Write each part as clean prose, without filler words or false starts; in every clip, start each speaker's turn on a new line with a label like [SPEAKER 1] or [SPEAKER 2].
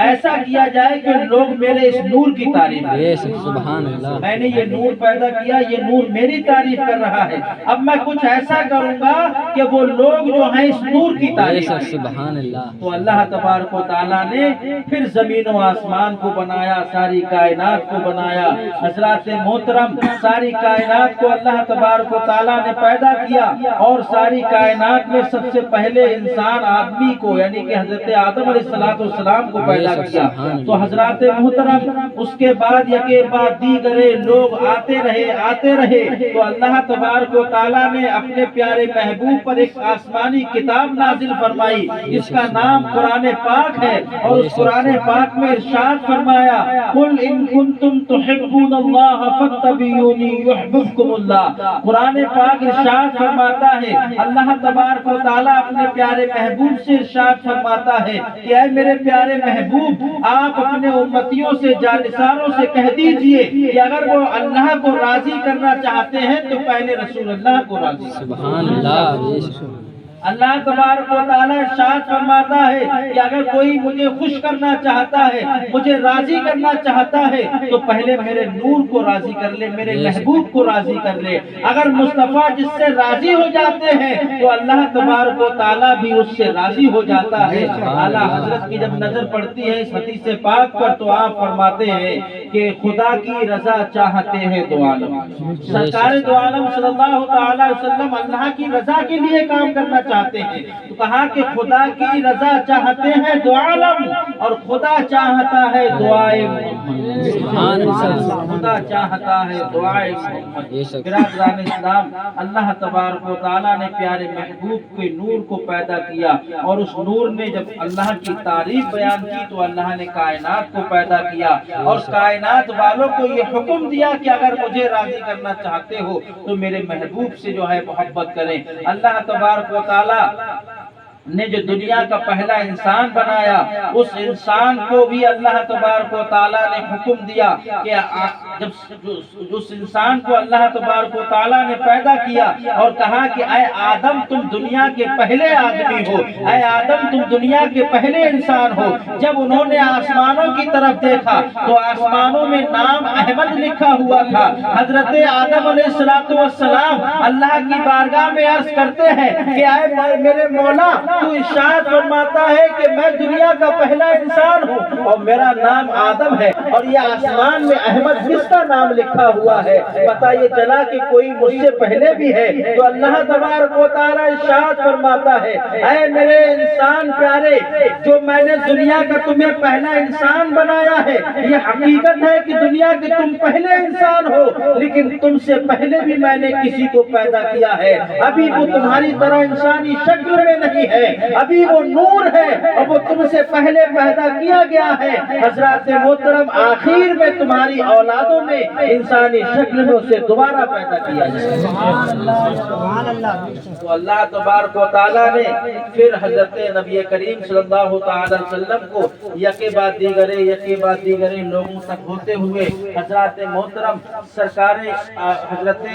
[SPEAKER 1] ایسا کیا جائے کہ لوگ میرے اس نور کی تعریف کریں۔
[SPEAKER 2] سبحان اللہ،
[SPEAKER 1] میں نے یہ نور پیدا کیا، یہ نور میری تعریف کر رہا ہے، اب میں کچھ ایسا کروں گا کہ وہ لوگ جو ہیں اس نور کی تعریف کریں۔
[SPEAKER 2] سبحان اللہ،
[SPEAKER 1] تو اللہ تبارک و تعالیٰ نے پھر زمین و آسمان کو بنایا، ساری کائنات کو بنایا۔ حضرات محترم، ساری کائنات کو اللہ تبارک و تعالیٰ نے پیدا کیا، اور ساری کائنات میں سب سے پہلے انسان آدمی کو یعنی کہ حضرت آدم علیہ السلام کو پیدا کیا۔ تو حضرات محترم، اس کے بعد یکے بعد دیگرے لوگ آتے رہے تو اللہ تبارک و تعالیٰ نے اپنے پیارے محبوب پر ایک آسمانی کتاب نازل فرمائی جس کا نام قرآن پاک ہے، اور اس قرآن پاک میں ارشاد فرمایا، قل ان کنتم تحبون اللہ فاتبعونی یحببکم اللہ۔ قرآن پاک ارشاد فرماتا ہے، اللہ تبارک و تعالیٰ اپنے پیارے محبوب سے ارشاد فرماتا ہے کہ اے میرے پیارے محبوب، آپ اپنے امتیوں سے جانثاروں سے کہہ دیجئے کہ اگر وہ اللہ کو راضی کرنا چاہتے ہیں تو پہلے رسول اللہ کو راضی کریں۔
[SPEAKER 2] سبحان اللہ،
[SPEAKER 1] اللہ تبارک و تعالیٰ ارشاد فرماتا ہے کہ اگر کوئی مجھے خوش کرنا چاہتا ہے، مجھے راضی کرنا چاہتا ہے تو پہلے میرے نور کو راضی کر لے، میرے محبوب کو راضی کر لے۔ اگر مصطفیٰ جس سے راضی ہو جاتے ہیں تو اللہ تبارک و تعالیٰ بھی اس سے راضی ہو جاتا ہے۔ اعلیٰ حضرت کی جب نظر پڑتی ہے اس حدیث پاک پر تو آپ فرماتے ہیں کہ خدا کی رضا چاہتے ہیں دو عالم۔ سرکار دو عالم صلی اللہ تعالی وسلم اللہ کی رضا کے لیے کام کرنا چاہتے ہیں، تو کہا کہ خدا کی رضا چاہتے ہیں دو عالم، اور خدا چاہتا ہے دعائے محمد، خدا چاہتا ہے دعائے محمد۔ برادران اسلام، اللہ تبارک و تعالیٰ نے پیارے محبوب کے نور کو پیدا کیا، اور اس نور نے جب اللہ کی تعریف بیان کی تو اللہ نے کائنات کو پیدا کیا، اور کائنات والوں کو یہ حکم دیا کہ اگر مجھے راضی کرنا چاہتے ہو تو میرے محبوب سے جو ہے محبت کریں۔ اللہ تبارک و تعالیٰ نے جو دنیا کا پہلا انسان بنایا، اس انسان کو بھی اللہ تبارک و تعالیٰ نے حکم دیا کہ جب اس انسان کو اللہ تبارک و تعالیٰ نے پیدا کیا اور کہا کہ اے آدم تم دنیا کے پہلے آدمی ہو، اے آدم تم دنیا کے پہلے انسان ہو۔ جب انہوں نے آسمانوں کی طرف دیکھا تو آسمانوں میں نام احمد لکھا ہوا تھا۔ حضرت آدم علیہ السلام اللہ کی بارگاہ میں عرض کرتے ہیں کہ اے میرے مولا، تو ارشاد فرماتا ہے کہ میں دنیا کا پہلا انسان ہوں اور میرا نام آدم ہے، اور یہ آسمان میں احمد کس کا نام لکھا ہوا ہے؟ پتہ یہ چلا کہ کوئی مجھ سے پہلے بھی ہے۔ تو اللہ تبارک و تعالیٰ ارشاد فرماتا ہے، اے میرے انسان پیارے، جو میں نے دنیا کا تمہیں پہلا انسان بنایا ہے، یہ حقیقت ہے کہ دنیا کے تم پہلے انسان ہو، لیکن تم سے پہلے بھی میں نے کسی کو پیدا کیا ہے۔ ابھی وہ تمہاری طرح انسانی شکل میں نہیں ہے، ابھی وہ نور ہے اور وہ تم سے پہلے پیدا کیا گیا ہے۔ حضرات محترم، آخر میں تمہاری اولادوں میں انسانی شکل میں اسے دوبارہ پیدا کیا جائے۔ تو اللہ تبارک و تعالیٰ نے پھر حضرت نبی کریم صلی اللہ تعالی وسلم کو یکے بعد دیگرے لوگوں تک ہوتے ہوئے حضرات محترم سرکار حضرت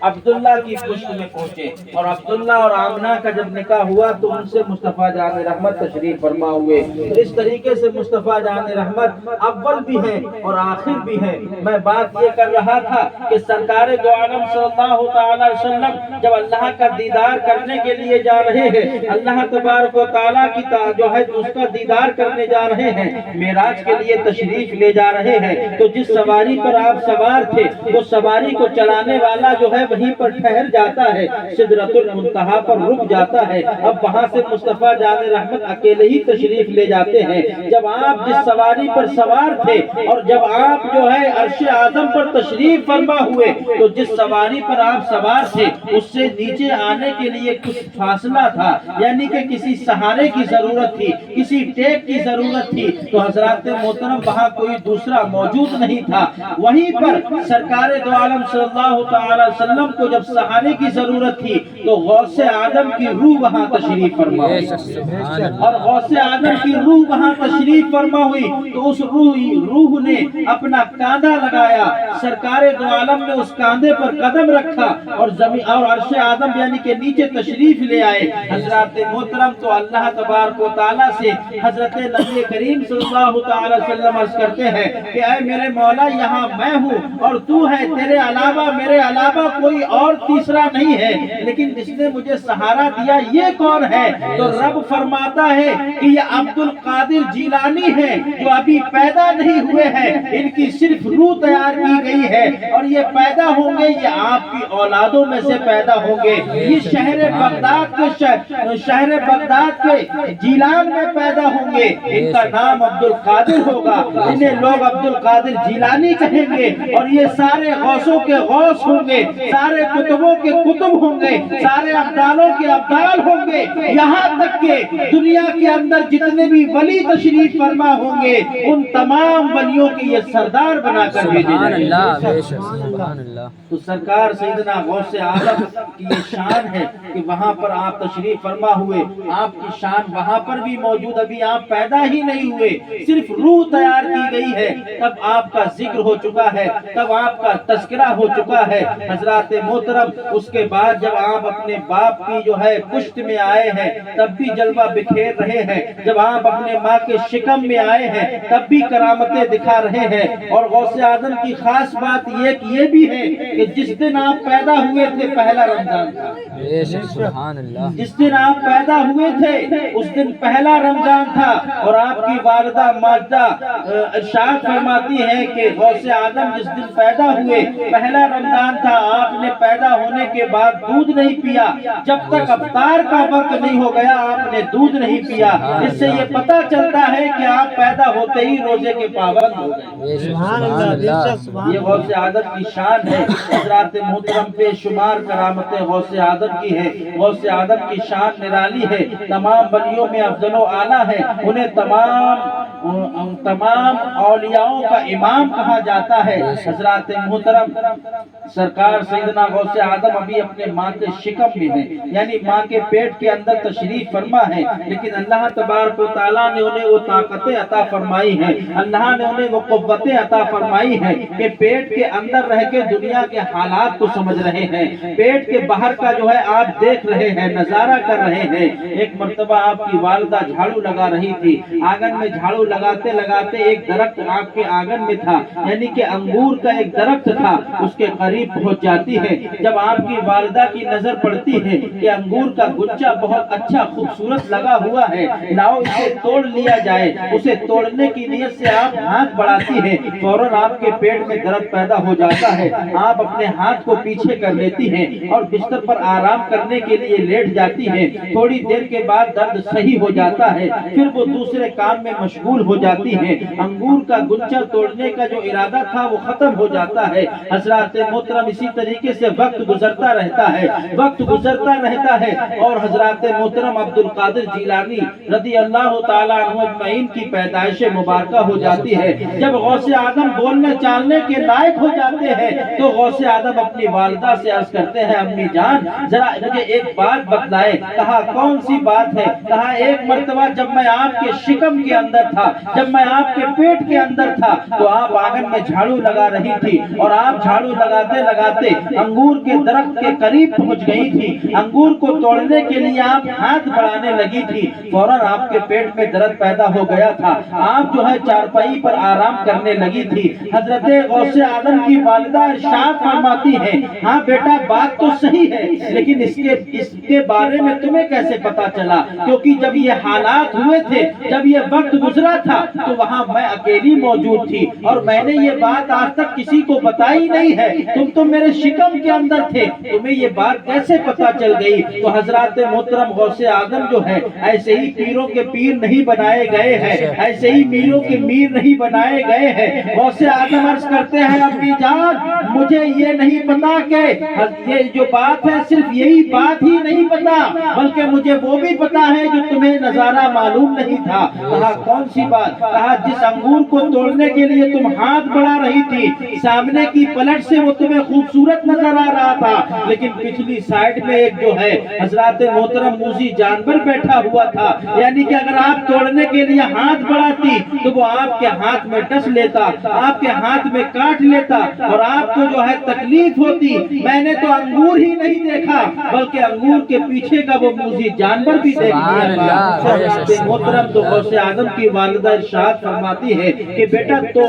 [SPEAKER 1] عبداللہ کی پشت میں پہنچے، اور عبداللہ اور آمنہ کا جب نکاح ہوا تو ان سے مصطفیٰ جان رحمت تشریف فرما ہوئے۔ اس طریقے سے مصطفیٰ جان رحمت اول بھی ہے اور آخر بھی ہے۔ میں بات یہ کر رہا تھا کہ سرکار دو عالم صلی اللہ تعالی وسلم جب اللہ کا دیدار کرنے کے لیے جا رہے ہیں، اللہ تبارک و تعالیٰ کی جو ہے اس کا دیدار کرنے جا رہے ہیں، معراج کے لیے تشریف لے جا رہے ہیں، تو جس سواری پر آپ سوار تھے وہ سواری کو چلانے والا جو ہے وہیں پر ٹھہر جاتا ہے، سدرۃ المنتہا پر رک جاتا ہے۔ اب وہاں سے مصطفیٰ جان رحمت اکیلے ہی تشریف لے جاتے ہیں۔ جب آپ جس سواری پر سوار تھے اور جب آپ جو ہے عرش اعظم پر تشریف فرما ہوئے تو جس سواری پر آپ سوار تھے اس سے نیچے آنے کے لیے کچھ فاصلہ تھا، یعنی کہ کسی سہارے کی ضرورت تھی، کسی ٹیک کی ضرورت تھی، تو حضرات محترم وہاں کوئی دوسرا موجود نہیں تھا۔ وہیں پر سرکار دو عالم صلی اللہ تعالی وسلم کو جب سہارے کی ضرورت تھی تو غوث آدم کی روح وہاں تشریف فرما ہوئی، اور غوث آدم کی روح وہاں تشریف فرما ہوئی تو اس روح نے اپنا کاندھا लगाया, सरकार दो आलम ने उस कांधे पर कदम रखा और जमीन और अर्श आदम यानी के नीचे तशरीफ ले आए। हजरत मोहतरम तो अल्लाह तबारक व तआला से हजरत नबी करीम सल्लल्लाहु अलैहि वसल्लम अर्ज करते हैं कि ऐ मेरे मौला, यहाँ मैं हूँ और तू है, तेरे अलावा मेरे अलावा कोई और तीसरा नहीं है, लेकिन जिसने मुझे सहारा दिया ये कौन है? तो रब फरमाता है कि ये अब्दुल कादिर जीलानी है, जो अभी पैदा नहीं हुए हैं, इनकी सिर्फ रूह तैयार की गई है और ये पैदा होंगे, ये आपकी औलादों में से पैदा होंगे। ये शहर बगदाद के जीलान में पैदा होंगे, इनका नाम अब्दुल कादिर होगा, इन्हें लोग अब्दुल कादिर जीलानी कहेंगे और ये सारे गौसों के गौस होंगे, सारे कुतुबों के कुतुब होंगे, सारे अब्दालों के अब्दाल होंगे, यहाँ तक के दुनिया के अंदर जितने भी वली तशरीफ फरमा होंगे उन तमाम वलियों के ये सरदार बनाकर भेजे जाएंगे। तो सरकार सैयदना गौसे आलम की ये शान है कि वहाँ पर आप तशरीफ फरमा हुए, आपकी शान वहाँ पर भी मौजूद, अभी आप पैदा ही नहीं हुए, सिर्फ रूह तैयार की गई है, तब आपका जिक्र हो चुका है, तब आपका तस्करा हो चुका है। हजरत मोहतरम उसके बाद जब आप अपने बाप की जो है पुश्त में आए हैं तब भी जलवा बिखेर रहे हैं, जब आप अपने माँ के शिकम में आए हैं तब भी करामतें दिखा रहे हैं। और गौसे आदम की खास बात ये भी है कि जिस दिन आप पैदा हुए थे पहला रमजान था, जिस दिन आप पैदा हुए थे उस दिन पहला रमजान था। और आपकी वालिदा माजदा इरशाद फरमाती है कि गौसे आदम जिस दिन पैदा हुए पहला रमजान था, आपने पैदा होने के बाद दूध नहीं पिया, जब तक अफ्तार का वक्त नहीं हो गया आपने दूध नहीं पिया। इससे ये पता चलता है कि आप पैदा होते ही रोजे के पाबंद हो गए। ये गौसे आदम की शान है। हजरत मोहतरम पे शुमार करामतें गौसे आदम की है। गौसे आदम की शान निराली है, तमाम वलियों में अफजलो आला है, उन्हें तमाम औलियाओं का इमाम कहा जाता है। हजरत मोहतरम सरकार सैयदना गौसे आदम अभी अपने माँ के शिकम में है, यानी माँ के पेट के अंदर तशरीफ फरमा है, लेकिन अल्लाह तबारक व तआला ने उन्हें वो ताकतें अता फरमाई है, अल्लाह ने उन्हें वो कुव्वतें अता फरमाई है कि पेट के अंदर रह के दुनिया के हालात को समझ रहे हैं, पेट के बाहर का जो है आप देख रहे हैं, नजारा कर रहे हैं। एक मर्तबा आपकी वालिदा झाड़ू लगा रही थी, आंगन में झाड़ू लगाते लगाते एक दरख्त आपके आंगन में था, यानी कि अंगूर का एक दरख्त था, उसके करीब पहुंच जाती है। जब आपकी वालिदा की नजर पड़ती है कि अंगूर का गुच्छा बहुत अच्छा खूबसूरत लगा हुआ है, लाओ इसे तोड़ लिया जाए, उसे तोड़ने की नियत से आप हाथ बढ़ाती है, फौरन आपके पेट में दर्द पैदा हो जाता है। आप अपने हाथ को पीछे कर लेती हैं और बिस्तर पर आराम करने के लिए लेट जाती हैं। थोड़ी देर के बाद दर्द सही हो जाता है, फिर वो दूसरे काम में मशगूल हो जाती हैं। अंगूर का गुच्छा तोड़ने का जो इरादा था वो खत्म हो जाता है। हजरत मोहतरम इसी तरीके से वक्त गुजरता रहता है, वक्त गुजरता रहता है और हजरत मोहतरम अब्दुल कादिर जीलानी रदी अल्लाह ताला अन्हु अजमईन की पैदाइश मुबारका हो जाती है। जब गौसे आदम बोलने चालने के लायक हो जाते हैं तो गौसे आदम अपनी वालिदा से अर्ज करते हैं, अम्मी जान जरा मुझे एक बात बतलाए। कहा कौन सी बात है? कहा एक मर्तबा जब मैं आपके शिकम के अंदर था, जब मैं आपके पेट के अंदर था, तो आप आंगन में झाड़ू लगा रही थी और आप झाड़ू लगाते लगाते अंगूर के दरख्त के करीब पहुंच गई थी, अंगूर को तोड़ने के लिए आप हाथ बढ़ाने लगी थी, फौरन आपके पेट में दर्द पैदा हो गया था, आप जो है चारपाई पर आराम करने लगी थी। हजरत गौसे आदम की वालिदा इरशाद फरमाती है, हाँ बेटा बात तो सही है, लेकिन इसके बारे में तुम्हें कैसे पता चला? क्योंकि जब ये हालात हुए थे, जब ये वक्त गुजरा था, तो वहाँ मैं अकेली मौजूद थी और मैंने ये बात आज तक किसी को बताई नहीं है। तुम तो मेरे शिकम के अंदर थे, तुम्हें ये बात कैसे पता चल गई? तो हजरत मोहतरम गौसे आदम जो है ऐसे ही पीरों के पीर नहीं बनाए गए हैं, ऐसे ही मीरों के मीर नहीं बनाए गए हैं। गौसे आदम अर्ज करते हैं, अम्मी जान मुझे ये नहीं पता कि ये जो बात है सिर्फ यही बात ही नहीं पता, बल्कि मुझे वो भी पता है जो तुम्हें नजारा मालूम नहीं था। कहा कौन सी बात? कहा जिस अंगूर को तोड़ने के लिए तुम हाथ बढ़ा रही थी, सामने की पलट से वो तुम्हें खूबसूरत नजर आ रहा था, लेकिन पिछली साइड में एक जो है हजरत मोहतरम मूसी जानवर बैठा हुआ था, यानी कि अगर आप तोड़ने के लिए हाथ बढ़ाती तो वो आपके हाथ में डस लेता, आपके हाथ में काट लेता और आपको जो है तकलीफ होती। मैंने तो अंगूर ही नहीं देखा बल्कि अंगूर के पीछे का वो मूसी जानवर भी देख लिया। मोहतरम तो गौसे आजम की वालिदा इरशाद फरमाती है कि बेटा तो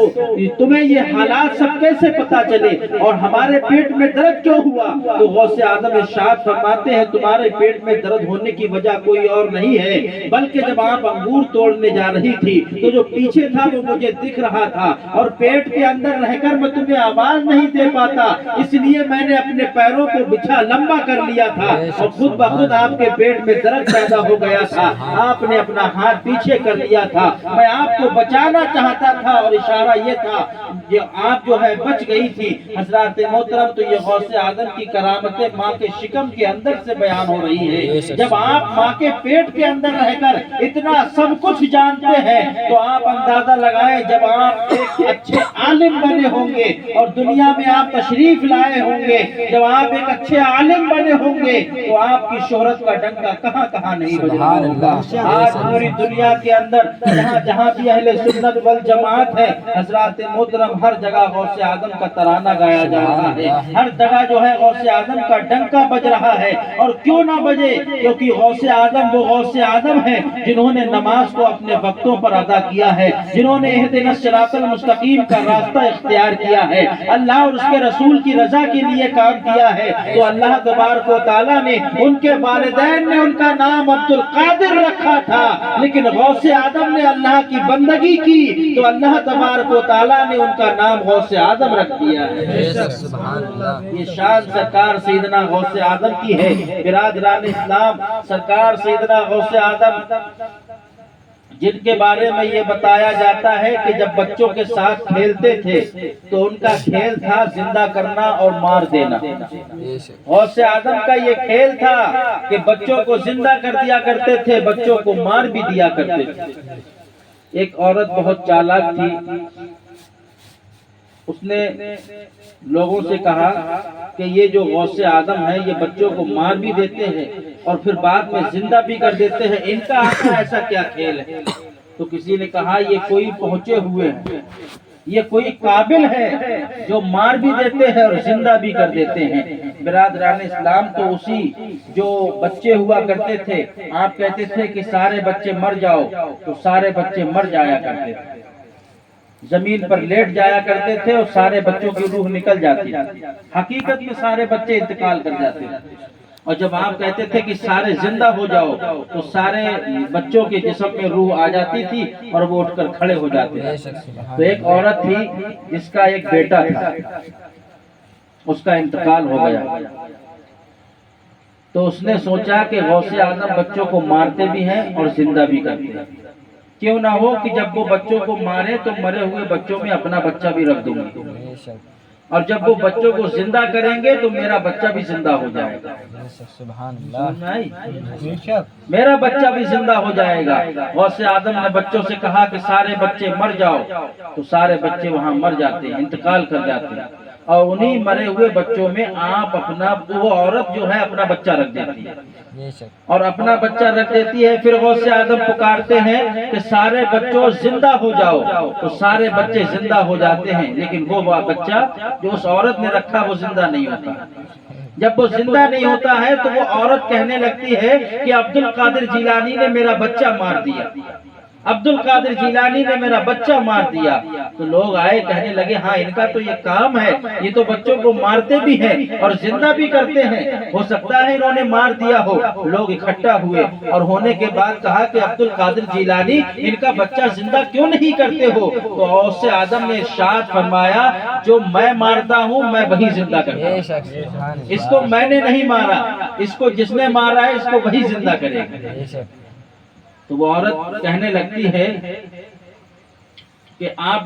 [SPEAKER 1] तुम्हें ये हालात सब कैसे पता चले और हमारे पेट में दर्द क्यों हुआ? तो गौसे आजम इरशाद फरमाते हैं तुम्हारे पेट में दर्द होने की वजह कोई और नहीं है, बल्कि जब आप अंगूर तोड़ने जा रही थी तो जो पीछे था वो मुझे दिख रहा था और पेट के अंदर रहकर मैं तुम्हें आवाज नहीं दे पाता, इसलिए मैंने अपने पैरों को बिछा लंबा कर लिया था और खुद ब खुद आपके पेट में दर्द पैदा हो गया था। आपने अपना हाथ पीछे कर लिया था, मैं आपको बचाना चाहता था और इशारा ये था कि आप जो है बच गई थी। हजरत मोहतरम तो ये गौसे आजम की करामतें माँ के शिकम के अंदर से बयान हो रही है। जब आप माँ के पेट के अंदर रहकर इतना सब कुछ जानते हैं तो आप अंदाजा लगाएं जब आप एक अच्छे आलिम बने होंगे और दुनिया में आप तशरीफ लाए होंगे, जब आप एक अच्छे आलिम बने होंगे तो आपकी शोहरत का डंका कहाँ कहाँ नहीं बजा होगा। आज पूरी दुनिया के अंदर जहाँ जहाँ भी अहले सुन्नत वल जमात है, हजरत मोहतरम हर जगह गौसे आजम का तराना गाया जा रहा है, हर जगह जो है गौसे आजम का डंका बज रहा है। और क्यों ना बजे, क्योंकि गौसे आजम वो गौसे आजम है जिन्होंने नमाज को अपने वक्तों पर अदा किया है, जिन्होंने इहदिनस सिरातल मुस्तकीम का रास्ता इख्तियार किया है, अल्लाह और उसके रसूल की रजा के लिए काम किया है। तो अल्लाह तबारक व तआला ने उनके वालिदैन ने उनका नाम अब्दुल कादिर रखा था, लेकिन गौसे आजम ने अल्लाह की बंदगी की तो अल्लाह तबारक व तआला ने उनका नाम गौसे आजम रख दिया है। ये शान सरकार सैयदना गौसे आजम की है। बिरादरान इस्लाम, सरकार सैयदना गौसे आजम जिनके बारे में ये बताया जाता है कि जब बच्चों के साथ खेलते थे तो उनका खेल था जिंदा करना और मार देना। गौसे आजम का ये खेल था कि बच्चों को जिंदा कर दिया करते थे, बच्चों को मार भी दिया करते थे। एक औरत बहुत चालाक थी, उसने लोगों से कहा कि ये जो गौसे आजम है ये बच्चों को मार भी देते हैं और फिर बाद में जिंदा भी कर देते हैं, इनका आपका ऐसा क्या खेल है? तो किसी ने कहा ये कोई पहुंचे हुए हैं, ये कोई काबिल है जो मार भी देते हैं और जिंदा भी कर देते हैं। बिरादरान इस्लाम, तो उसी जो बच्चे हुआ करते थे, आप कहते थे कि सारे बच्चे मर जाओ, तो सारे बच्चे मर जाया करते थे, जमीन पर लेट जाया करते थे और सारे बच्चों की रूह निकल जाती थी। हकीकत में सारे बच्चे इंतकाल कर जाते थे। और जब आप कहते थे कि सारे जिंदा हो जाओ तो सारे बच्चों के जिस्म में रूह आ जाती थी और वो उठकर खड़े हो जाते थे। तो एक औरत थी जिसका एक बेटा था, उसका इंतकाल हो गया, तो उसने सोचा कि गौसे आजम बच्चों को मारते भी हैं और जिंदा भी करते हैं, क्यों ना हो कि जब वो बच्चों को मारे तो मरे हुए बच्चों में अपना बच्चा भी रख दूंगी और जब वो बच्चों को जिंदा करेंगे तो मेरा बच्चा भी जिंदा हो जाएगा। मेरा बच्चा भी जिंदा हो जाएगा। गौसे आजम ने बच्चों से कहा कि सारे बच्चे मर जाओ, तो सारे बच्चे वहां मर जाते हैं, इंतकाल कर जाते हैं और उन्हीं मरे हुए बच्चों में आप अपना, वो औरत जो है अपना बच्चा रख देती है और अपना बच्चा रख देती है। फिर गौसे आजम पुकारते हैं कि सारे बच्चों जिंदा हो जाओ, तो सारे बच्चे जिंदा हो जाते हैं, लेकिन वो बच्चा जो उस औरत ने रखा वो जिंदा नहीं होता। जब वो जिंदा नहीं होता है तो वो औरत कहने लगती है कि अब्दुल कादिर जिलानी ने मेरा बच्चा मार दिया, अब्दुल कादिर जिलानी ने मेरा बच्चा मार दिया। तो लोग आए, कहने लगे हाँ इनका तो ये काम है, ये तो बच्चों को मारते भी हैं और जिंदा भी करते हैं, हो सकता है इन्होंने मार दिया हो। लोग इकट्ठा हुए और होने के बाद कहा कि अब्दुल कादिर जिलानी इनका बच्चा जिंदा क्यों नहीं करते हो? तो गौसे आजम ने इरशाद फरमाया जो मैं मारता हूँ मैं वही जिंदा करता हूँ, इसको मैंने नहीं मारा, इसको जिसने मारा है इसको वही जिंदा करेगा। तो वो औरत कहने लगती है کہ آپ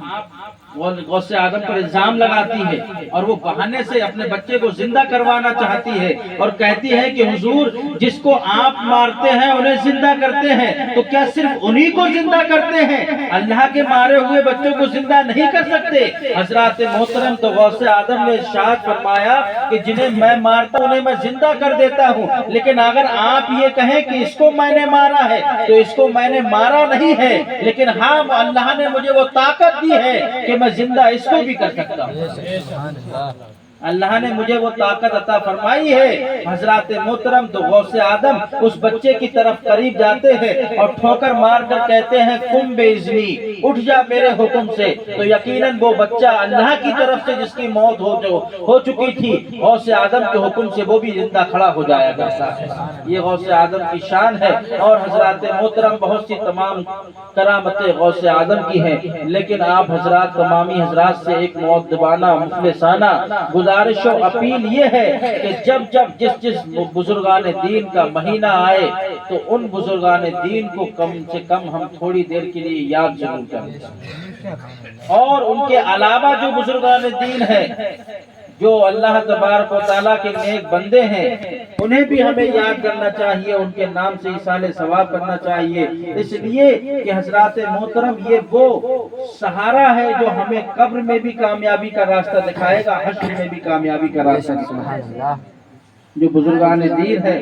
[SPEAKER 1] غوث اعظم پر الزام لگاتی ہے اور وہ بہانے سے اپنے بچے کو زندہ کروانا چاہتی ہے اور کہتی ہے کہ حضور جس کو آپ مارتے ہیں انہیں زندہ کرتے ہیں تو کیا صرف انہی کو زندہ کرتے ہیں؟ اللہ کے مارے ہوئے بچوں کو زندہ نہیں کر سکتے؟ حضرات محترم تو غوث اعظم نے ارشاد فرمایا کہ جنہیں میں مارتا ہوں انہیں میں زندہ کر دیتا ہوں، لیکن اگر آپ یہ کہیں کہ اس کو میں نے مارا ہے تو اس کو میں نے مارا نہیں ہے، لیکن ہاں اللہ نے مجھے وہ طاقت دی ہے کہ میں زندہ اس کو بھی کر سکتا ہوں۔ اللہ نے مجھے وہ طاقت عطا فرمائی ہے۔ حضرات محترم تو غوث اعظم اس بچے کی طرف قریب جاتے ہیں اور ٹھوکر مار کر کہتے ہیں قم باذنی، اٹھ جا میرے حکم سے، تو یقیناً وہ بچہ اللہ کی طرف سے جس کی موت ہو چکی تھی، غوث اعظم کے حکم سے وہ بھی زندہ کھڑا ہو جایا کرتا ہے۔ یہ غوث اعظم کی شان ہے۔ اور حضرات محترم بہت سی تمام کرامتیں غوث اعظم کی ہیں، لیکن آپ حضرات تمامی حضرات سے ایک مؤدبانہ مخلصانہ گزارش و اپیل یہ ہے کہ جب جس بزرگان دین کا مہینہ آئے تو ان بزرگان دین کو کم سے کم ہم تھوڑی دیر کے لیے یاد ضرور کریں، اور ان کے علاوہ جو بزرگان دین ہیں جو اللہ تبارک و تعالیٰ کے نیک بندے ہیں انہیں بھی ہمیں یاد کرنا چاہیے، ان کے نام سے ایصال ثواب کرنا چاہیے، اس لیے کہ حضرات محترم یہ وہ سہارا ہے جو ہمیں قبر میں بھی کامیابی کا راستہ دکھائے گا، حشر میں بھی کامیابی کا راستہ دکھائے گا۔ جو بزرگان دین ہے،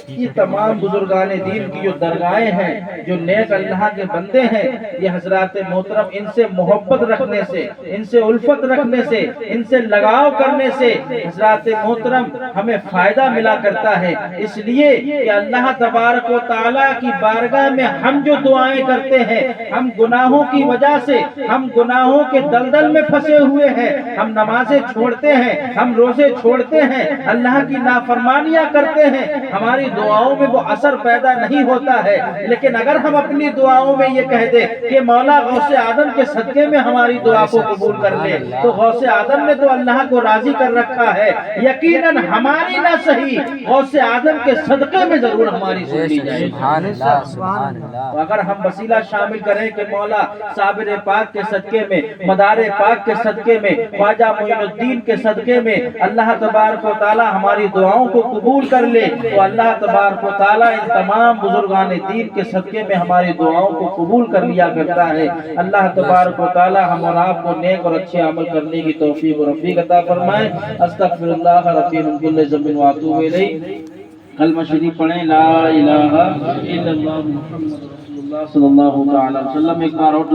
[SPEAKER 1] یہ تمام بزرگان دین کی جو درگاہیں ہیں، جو نیک اللہ کے بندے ہیں، یہ حضرات محترم ان سے محبت رکھنے سے، ان سے الفت رکھنے سے، ان سے لگاؤ کرنے سے حضرات محترم ہمیں فائدہ ملا کرتا ہے، اس لیے کہ اللہ تبارک و تعالیٰ کی بارگاہ میں ہم جو دعائیں کرتے ہیں، ہم گناہوں کی وجہ سے، ہم گناہوں کے دلدل میں پھنسے ہوئے ہیں، ہم نمازیں چھوڑتے ہیں، ہم روزے چھوڑتے ہیں، اللہ کی نافرمانیاں کرتے ہیں، ہماری دعاؤں میں وہ اثر پیدا نہیں ہوتا ہے، لیکن اگر ہم اپنی دعاؤں میں یہ کہہ دیں کہ مولا غوث اعظم کے صدقے میں ہماری دعا کو قبول کر لے، تو غوث اعظم نے تو اللہ کو راضی کر رکھا ہے، یقیناً ہماری نہ صحیح غوث اعظم کے صدقے میں ضرور ہماری سن لی جائے گی۔ اگر ہم وسیلہ شامل کریں کہ مولا صابر پاک کے صدقے میں، مدار پاک کے صدقے میں، خواجہ معین الدین کے صدقے میں اللہ تبارک و تعالی ہماری دعاؤں کو قبول کر لے، تو اللہ تبارک و تعالی ان تمام بزرگان دین کے صدقے میں ہماری دعاؤں کو قبول کر لیا کرتا ہے۔ اللہ تبارک و تعالی ہم اور آپ کو نیک اور اچھے عمل کرنے کی توفیق اور رفیق عطا فرمائے۔ استغفر اللہ ربی من کل ذنب واتوب الیہ۔ کلمہ شریف پڑھیں، لا الہ الا اللہ محمد رسول اللہ صلی اللہ علیہ وسلم۔ ایک بار اور